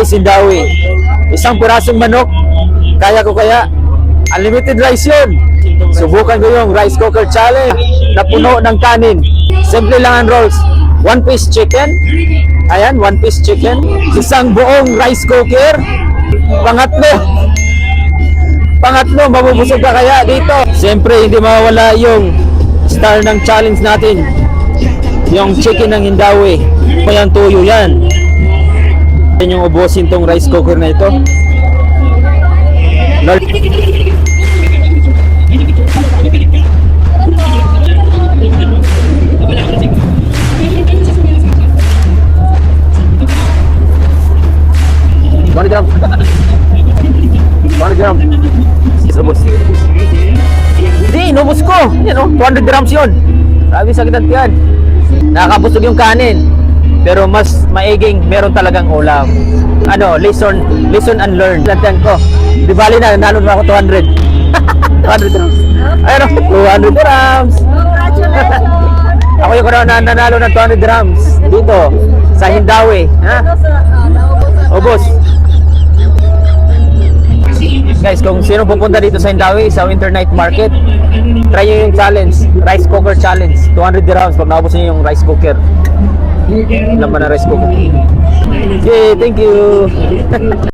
guys, Hindawi. Isang pirasong manok. Kaya ko kaya. Unlimited rice yun. Subukan ko yung rice cooker challenge na puno ng kanin. Simple lang ang rolls. 1 piece chicken. Ayan, 1 piece chicken. Isang buong rice cooker. Pangatlo, mabubusog ka kaya dito. Siyempre, hindi mawawala yung star ng challenge natin. Yung chicken ng Hindawi. Ayan, tuyo yan. Yan yung ubusin tong rice cooker na ito. One gram. Inubos. Hindi, inubos ko. Yan o, 200 grams yun. Sabi sa kitang tiyan. Nakakabusog yung kanin. Pero mas maiging meron talagang ulam. Ano, lesson and learn. Lantiyan ko. Di bali na, nanalo na ako 200. 200 grams. Ayun o, 200 grams. Ako yung nanalo ng 200 grams. Dito, sa Hindawi. Ha? Ubos. Guys, kung sino pupunta dito sa Hindawi, sa winter night market, try nyo yung challenge, rice cooker challenge. 200 dirhams pag naubos nyo yung rice cooker. Laman na rice cooker. Okay, thank you.